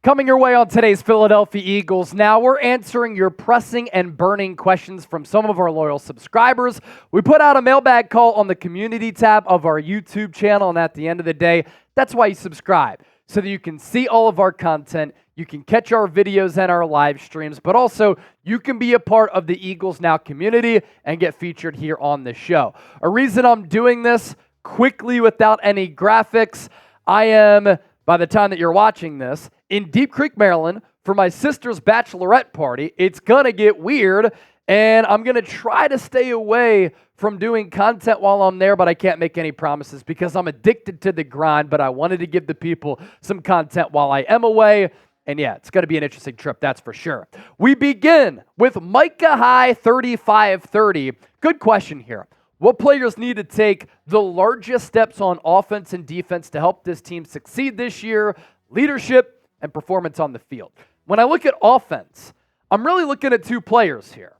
Coming your way on today's Philadelphia Eagles. Now we're answering your pressing and burning questions from some of our loyal subscribers. We put out a mailbag call on the community tab of our YouTube channel, and at the end of the day, that's why you subscribe, so that you can see all of our content, you can catch our videos and our live streams, but also you can be a part of the Eagles Now community and get featured here on the show. A reason I'm doing this quickly without any graphics, I am, by the time that you're watching this, in Deep Creek, Maryland for my sister's bachelorette party. It's going to get weird, and I'm going to try to stay away from doing content while I'm there, but I can't make any promises because I'm addicted to the grind, but I wanted to give the people some content while I am away. And yeah, it's going to be an interesting trip, that's for sure. We begin with Micah High 3530. Good question here. What players need to take the largest steps on offense and defense to help this team succeed this year? Leadership and performance on the field. When I look at offense, I'm really looking at two players here.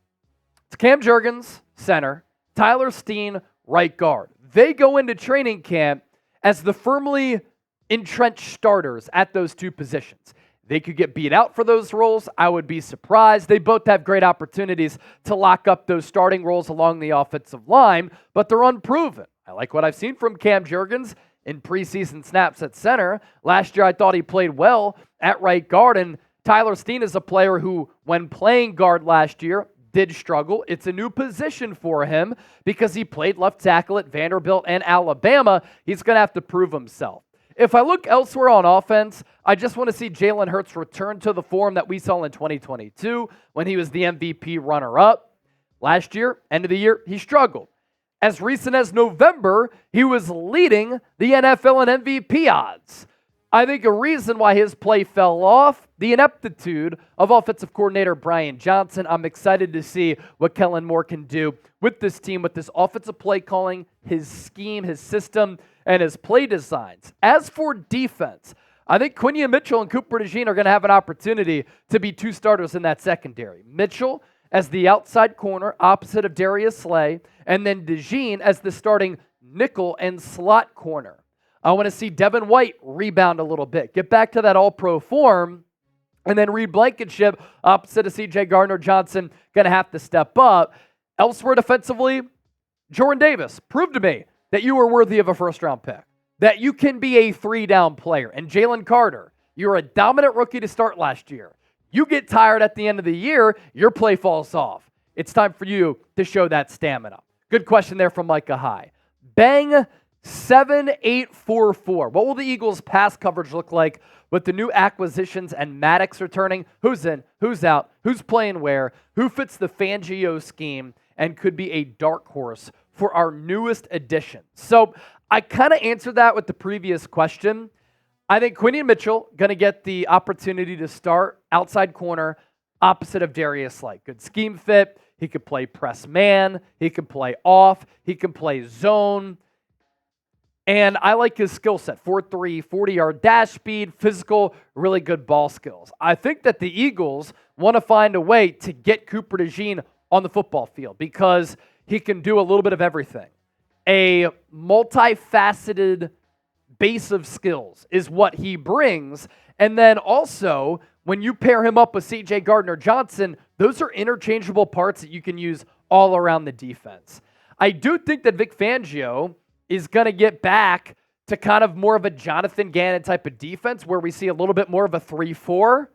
It's Cam Jurgens, center, Tyler Steen, right guard. They go into training camp as the firmly entrenched starters at those two positions. They could get beat out for those roles. I would be surprised. They both have great opportunities to lock up those starting roles along the offensive line, but they're unproven. I like what I've seen from Cam Jurgens in preseason snaps at center. Last year, I thought he played well at right guard, and Tyler Steen is a player who, when playing guard last year, did struggle. It's a new position for him because he played left tackle at Vanderbilt and Alabama. He's going to have to prove himself. If I look elsewhere on offense, I just want to see Jalen Hurts return to the form that we saw in 2022 when he was the MVP runner-up. Last year, end of the year, he struggled. As recent as November, he was leading the NFL in MVP odds. I think a reason why his play fell off, the ineptitude of offensive coordinator Brian Johnson. I'm excited to see what Kellen Moore can do with this team, with this offensive play calling, his scheme, his system, and his play designs. As for defense, I think Quinion Mitchell and Cooper DeJean are going to have an opportunity to be two starters in that secondary. Mitchell as the outside corner opposite of Darius Slay, and then DeJean as the starting nickel and slot corner. I want to see Devin White rebound a little bit, get back to that all-pro form, and then Reed Blankenship opposite of C.J. Gardner-Johnson going to have to step up. Elsewhere defensively, Jordan Davis, prove to me that you are worthy of a first-round pick, that you can be a three-down player. And Jalen Carter, you're a dominant rookie to start last year. You get tired at the end of the year, your play falls off. It's time for you to show that stamina. Good question there from Micah High. Bang 7844. What will the Eagles' pass coverage look like with the new acquisitions and Maddox returning? Who's in? Who's out? Who's playing where? Who fits the Fangio scheme and could be a dark horse for our newest addition? So I kind of answered that with the previous question. I think Quinion Mitchell going to get the opportunity to start outside corner opposite of Darius Slay. Good scheme fit. He could play press man. He could play off. He can play zone. And I like his skill set. 4.3, 40-yard dash speed, physical, really good ball skills. I think that the Eagles want to find a way to get Cooper DeJean on the football field because he can do a little bit of everything. A multifaceted base of skills is what he brings. And then also, when you pair him up with C.J. Gardner-Johnson, those are interchangeable parts that you can use all around the defense. I do think that Vic Fangio is going to get back to kind of more of a Jonathan Gannon type of defense where we see a little bit more of a 3-4.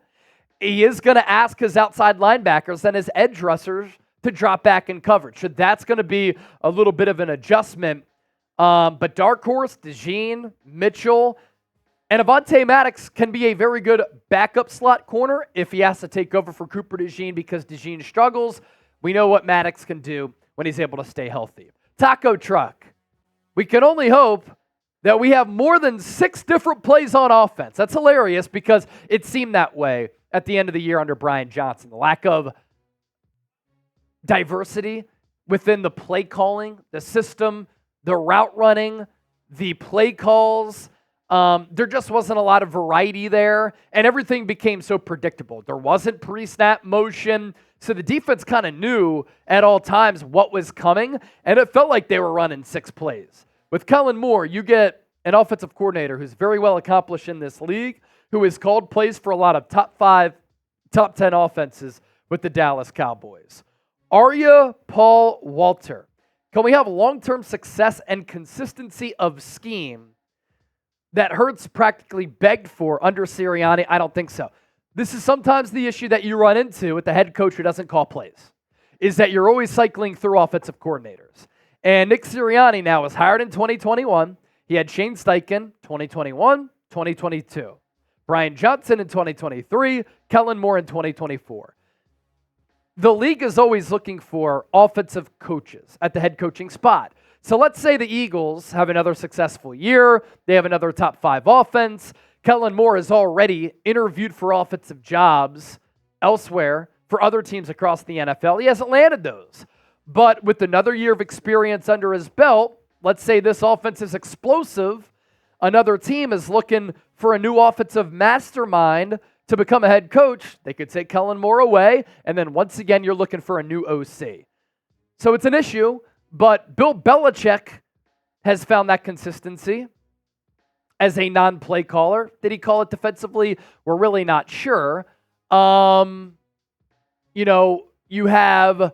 He is going to ask his outside linebackers and his edge rushers to drop back in coverage. So that's going to be a little bit of an adjustment. But dark horse, DeJean, Mitchell, and Avonte Maddox can be a very good backup slot corner if he has to take over for Cooper DeJean because DeJean struggles. We know what Maddox can do when he's able to stay healthy. Taco Truck. We can only hope that we have more than 6 different plays on offense. That's hilarious because it seemed that way at the end of the year under Brian Johnson. The lack of diversity within the play calling, the system, the route running, the play calls. There just wasn't a lot of variety there, and everything became so predictable. There wasn't pre-snap motion, so the defense kind of knew at all times what was coming, and it felt like they were running 6 plays. With Kellen Moore, you get an offensive coordinator who's very well accomplished in this league, who has called plays for a lot of top 5, top 10 offenses with the Dallas Cowboys. Arya Paul Walter. Can we have long-term success and consistency of scheme that Hurts practically begged for under Sirianni? I don't think so. This is sometimes the issue that you run into with the head coach who doesn't call plays, is that you're always cycling through offensive coordinators. And Nick Sirianni now was hired in 2021. He had Shane Steichen, 2021, 2022. Brian Johnson in 2023, Kellen Moore in 2024. The league is always looking for offensive coaches at the head coaching spot. So let's say the Eagles have another successful year. They have another top 5 offense. Kellen Moore has already interviewed for offensive jobs elsewhere for other teams across the NFL. He hasn't landed those. But with another year of experience under his belt, let's say this offense is explosive. Another team is looking for a new offensive mastermind to become a head coach. They could take Kellen Moore away, and then once again, you're looking for a new OC. So it's an issue, but Bill Belichick has found that consistency as a non-play caller. Did he call it defensively? We're really not sure. You have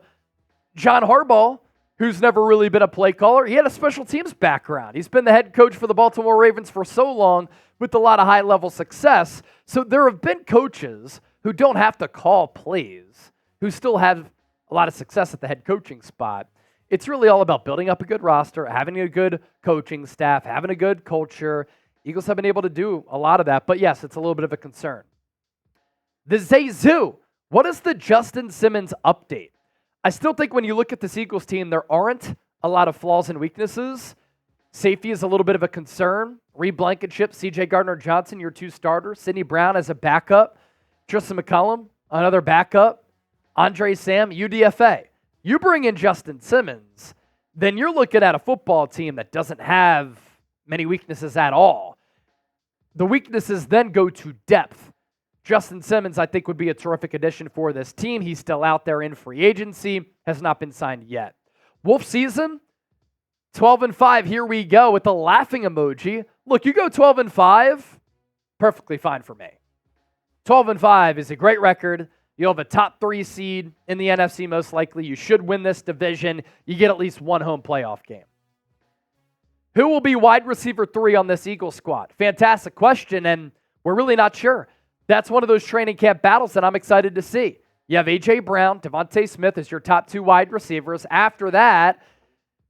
John Harbaugh, who's never really been a play caller. He had a special teams background. He's been the head coach for the Baltimore Ravens for so long with a lot of high-level success. So there have been coaches who don't have to call plays, who still have a lot of success at the head coaching spot. It's really all about building up a good roster, having a good coaching staff, having a good culture. Eagles have been able to do a lot of that, but yes, it's a little bit of a concern. TheZayzoo, what is the Justin Simmons update? I still think when you look at this Eagles team, there aren't a lot of flaws and weaknesses. Safety is a little bit of a concern. Reed Blankenship, C.J. Gardner-Johnson, your 2 starters. Sidney Brown as a backup. Tristan McCollum, another backup. Andre Sam, UDFA. You bring in Justin Simmons, then you're looking at a football team that doesn't have many weaknesses at all. The weaknesses then go to depth. Justin Simmons, I think, would be a terrific addition for this team. He's still out there in free agency, has not been signed yet. Wolf season, 12-5, here we go with the laughing emoji. Look, you go 12-5, perfectly fine for me. 12-5 is a great record. You'll have a top 3 seed in the NFC most likely. You should win this division. You get at least one home playoff game. Who will be wide receiver 3 on this Eagles squad? Fantastic question, and we're really not sure. That's one of those training camp battles that I'm excited to see. You have A.J. Brown, Devontae Smith as your top 2 wide receivers. After that,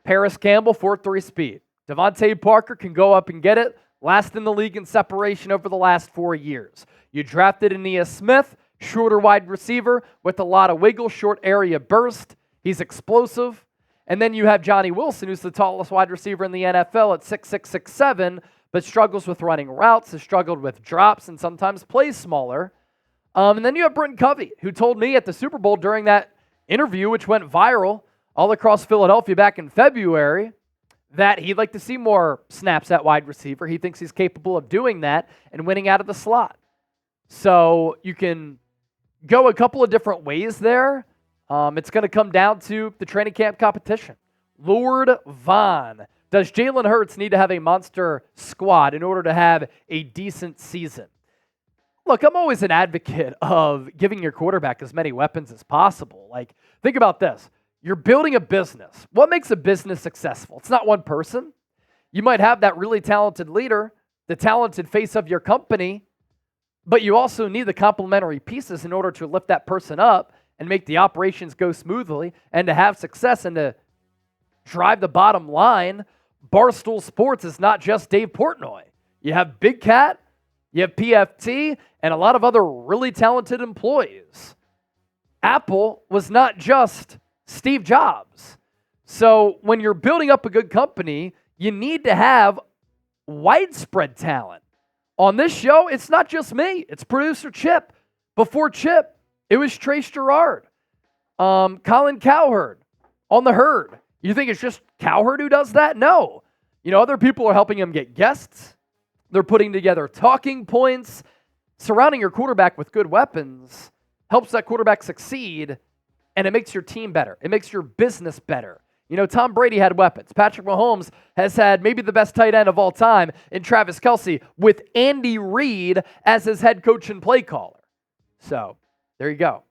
Paris Campbell, 4.3 speed. Devontae Parker can go up and get it. Last in the league in separation over the last 4 years. You drafted Ainias Smith, shorter wide receiver with a lot of wiggle, short area burst. He's explosive. And then you have Johnny Wilson, who's the tallest wide receiver in the NFL at 6'6", 6'7", but struggles with running routes, has struggled with drops, and sometimes plays smaller. And then you have Britton Covey, who told me at the Super Bowl during that interview, which went viral all across Philadelphia back in February, that he'd like to see more snaps at wide receiver. He thinks he's capable of doing that and winning out of the slot. So you can go a couple of different ways there. It's going to come down to the training camp competition. Lord Vaughn. Does Jalen Hurts need to have a monster squad in order to have a decent season? Look, I'm always an advocate of giving your quarterback as many weapons as possible. Like, think about this. You're building a business. What makes a business successful? It's not one person. You might have that really talented leader, the talented face of your company, but you also need the complementary pieces in order to lift that person up and make the operations go smoothly and to have success and to drive the bottom line. Barstool Sports is not just Dave Portnoy. You have Big Cat, you have PFT, and a lot of other really talented employees. Apple was not just Steve Jobs. So when you're building up a good company, you need to have widespread talent. On this show, it's not just me. It's producer Chip. Before Chip, it was Trace Gerard, Colin Cowherd on the Herd. You think it's just Cowherd who does that? No. Other people are helping him get guests. They're putting together talking points. Surrounding your quarterback with good weapons helps that quarterback succeed, and it makes your team better. It makes your business better. You know, Tom Brady had weapons. Patrick Mahomes has had maybe the best tight end of all time in Travis Kelce with Andy Reid as his head coach and play caller. So, there you go.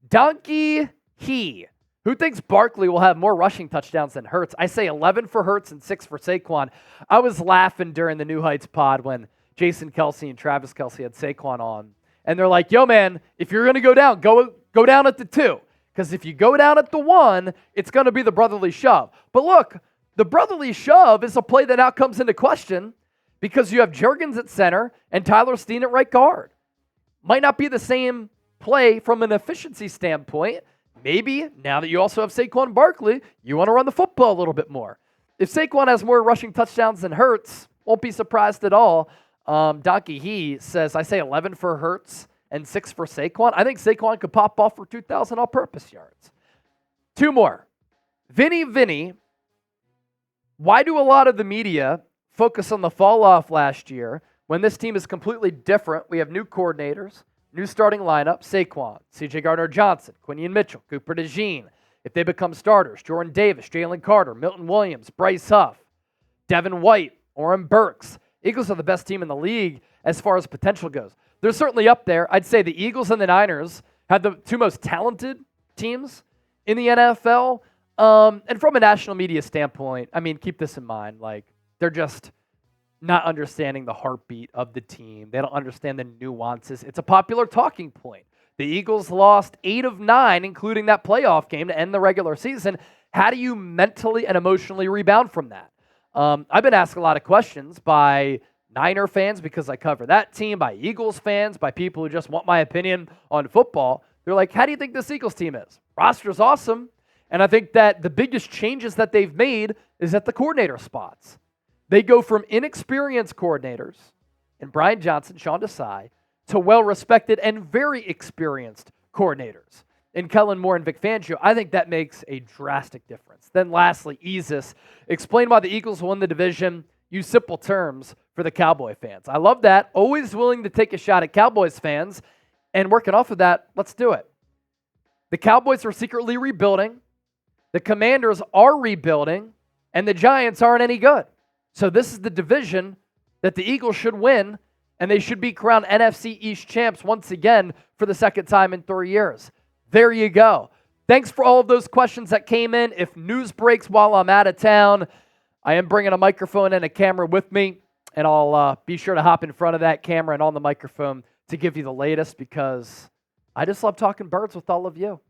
Donkey He. Who thinks Barkley will have more rushing touchdowns than Hurts? I say 11 for Hurts and 6 for Saquon. I was laughing during the New Heights pod when Jason Kelce and Travis Kelce had Saquon on. And they're like, yo, man, if you're going to go down, go down at the 2. Because if you go down at the 1, it's going to be the brotherly shove. But look, the brotherly shove is a play that now comes into question because you have Juergens at center and Tyler Steen at right guard. Might not be the same play from an efficiency standpoint. Maybe now that you also have Saquon Barkley, you want to run the football a little bit more. If Saquon has more rushing touchdowns than Hurts, won't be surprised at all. Donkey He says, I say 11 for Hurts and 6 for Saquon. I think Saquon could pop off for 2,000 all-purpose yards. 2 more. Vinny, why do a lot of the media focus on the fall-off last year when this team is completely different? We have new coordinators, new starting lineup, Saquon, C.J. Gardner-Johnson, Quinion Mitchell, Cooper DeJean. If they become starters, Jordan Davis, Jalen Carter, Milton Williams, Bryce Huff, Devin White, Oren Burks. Eagles are the best team in the league as far as potential goes. They're certainly up there. I'd say the Eagles and the Niners have the 2 most talented teams in the NFL. And from a national media standpoint, I mean, keep this in mind. Like, they're just not understanding the heartbeat of the team. They don't understand the nuances. It's a popular talking point. The Eagles lost 8 of 9, including that playoff game to end the regular season. How do you mentally and emotionally rebound from that? I've been asked a lot of questions by Niner fans because I cover that team, by Eagles fans, by people who just want my opinion on football. They're like, how do you think this Eagles team is? Roster's awesome. And I think that the biggest changes that they've made is at the coordinator spots. They go from inexperienced coordinators and Brian Johnson, Sean Desai, to well-respected and very experienced coordinators in Kellen Moore and Vic Fangio. I think that makes a drastic difference. Then lastly, Easus. Explain why the Eagles won the division. Use simple terms for the Cowboy fans. I love that. Always willing to take a shot at Cowboys fans. And working off of that, let's do it. The Cowboys are secretly rebuilding. The Commanders are rebuilding. And the Giants aren't any good. So this is the division that the Eagles should win. And they should be crowned NFC East champs once again for the second time in 3 years. There you go. Thanks for all of those questions that came in. If news breaks while I'm out of town, I am bringing a microphone and a camera with me, and I'll be sure to hop in front of that camera and on the microphone to give you the latest because I just love talking birds with all of you.